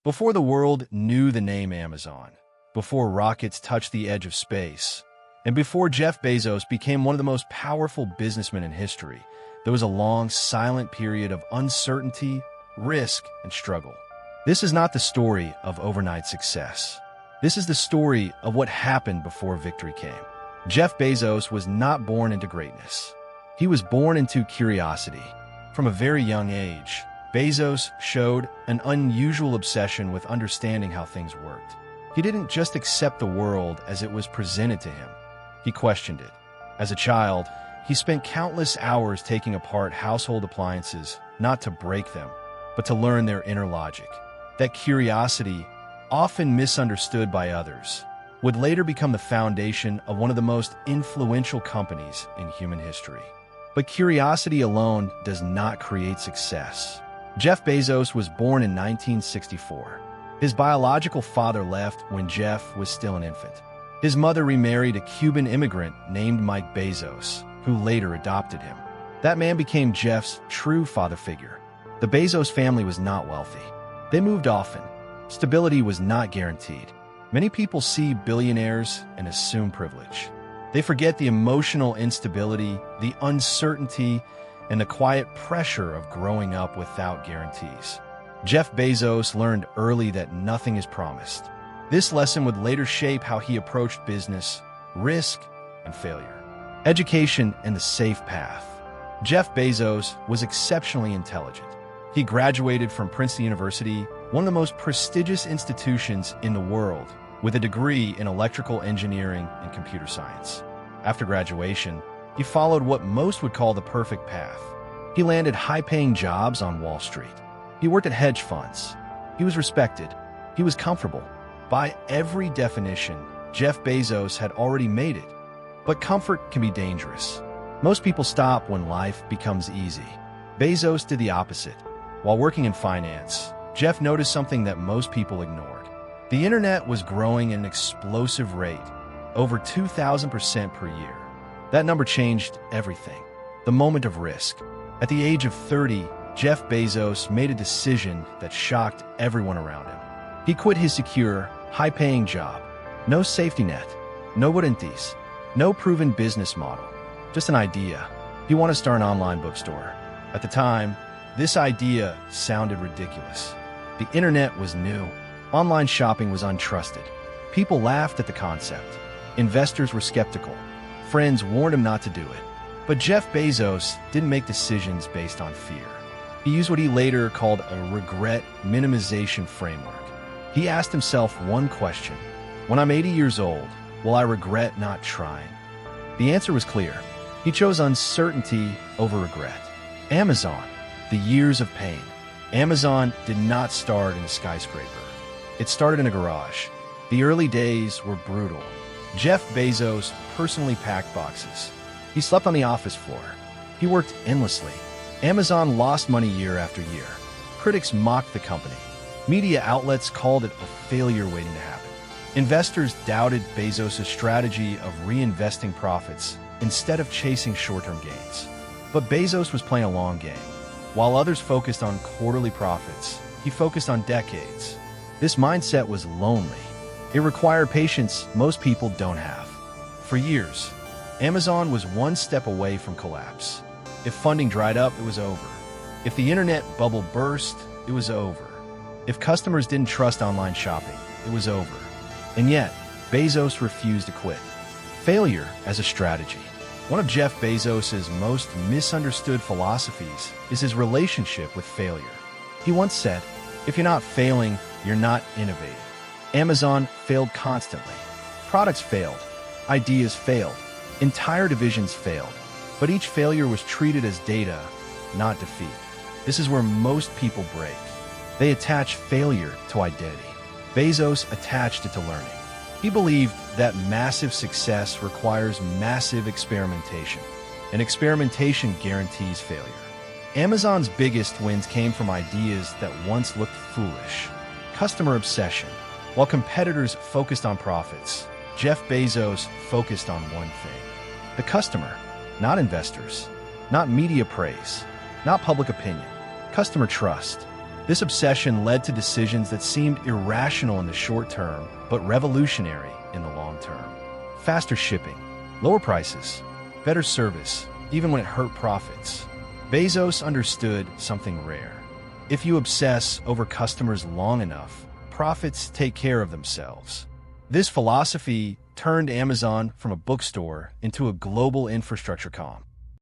Before the world knew the name Amazon, before rockets touched the edge of space, and before Jeff Bezos became one of the most powerful businessmen in history, there was a long, silent period of uncertainty, risk, and struggle. This is not the story of overnight success. This is the story of what happened before victory came. Jeff Bezos was not born into greatness. He was born into curiosity. From a very young age, Bezos showed an unusual obsession with understanding how things worked. He didn't just accept the world as it was presented to him. He questioned it. As a child, he spent countless hours taking apart household appliances, not to break them, but to learn their inner logic. That curiosity, often misunderstood by others, would later become the foundation of one of the most influential companies in human history. But curiosity alone does not create success. Jeff Bezos was born in 1964. His biological father left when Jeff was still an infant. His mother remarried a Cuban immigrant named Mike Bezos, who later adopted him. That man became Jeff's true father figure. The Bezos family was not wealthy. They moved often. Stability was not guaranteed. Many people see billionaires and assume privilege. They forget the emotional instability, the uncertainty, and the quiet pressure of growing up without guarantees. Jeff Bezos learned early that nothing is promised. This lesson would later shape how he approached business, risk, and failure. Education and the safe path. Jeff Bezos was exceptionally intelligent. He graduated from Princeton University, one of the most prestigious institutions in the world, with a degree in electrical engineering and computer science. After graduation, he followed what most would call the perfect path. He landed high-paying jobs on Wall Street. He worked at hedge funds. He was respected. He was comfortable. By every definition, Jeff Bezos had already made it. But comfort can be dangerous. Most people stop when life becomes easy. Bezos did the opposite. While working in finance, Jeff noticed something that most people ignored. The internet was growing at an explosive rate, over 2,000% per year. That number changed everything. The moment of risk. At the age of 30, Jeff Bezos made a decision that shocked everyone around him. He quit his secure, high-paying job. No safety net, no guarantees, no proven business model, just an idea. He wanted to start an online bookstore. At the time, this idea sounded ridiculous. The internet was new. Online shopping was untrusted. People laughed at the concept. Investors were skeptical. Friends warned him not to do it. But Jeff Bezos didn't make decisions based on fear. He used what he later called a regret minimization framework. He asked himself one question: when I'm 80 years old, will I regret not trying? The answer was clear. He chose uncertainty over regret. Amazon, the years of pain. Amazon did not start in a skyscraper. It started in a garage. The early days were brutal. Jeff Bezos personally packed boxes. He slept on the office floor. He worked endlessly. Amazon lost money year after year. Critics mocked the company. Media outlets called it a failure waiting to happen. Investors doubted Bezos' strategy of reinvesting profits instead of chasing short-term gains. But Bezos was playing a long game. While others focused on quarterly profits, he focused on decades. This mindset was lonely. It required patience most people don't have. For years, Amazon was one step away from collapse. If funding dried up, it was over. If the internet bubble burst, it was over. If customers didn't trust online shopping, it was over. And yet, Bezos refused to quit. Failure as a strategy. One of Jeff Bezos' most misunderstood philosophies is his relationship with failure. He once said, "If you're not failing, you're not innovating." Amazon failed constantly. Products failed. Ideas failed. Entire divisions failed. But each failure was treated as data, not defeat. This is where most people break. They attach failure to identity. Bezos attached it to learning. He believed that massive success requires massive experimentation, and experimentation guarantees failure. Amazon's biggest wins came from ideas that once looked foolish. Customer obsession. While competitors focused on profits, Jeff Bezos focused on one thing: the customer, not investors, not media praise, not public opinion, customer trust. This obsession led to decisions that seemed irrational in the short term, but revolutionary in the long term. Faster shipping, lower prices, better service, even when it hurt profits. Bezos understood something rare. If you obsess over customers long enough, profits take care of themselves. This philosophy turned Amazon from a bookstore into a global infrastructure company.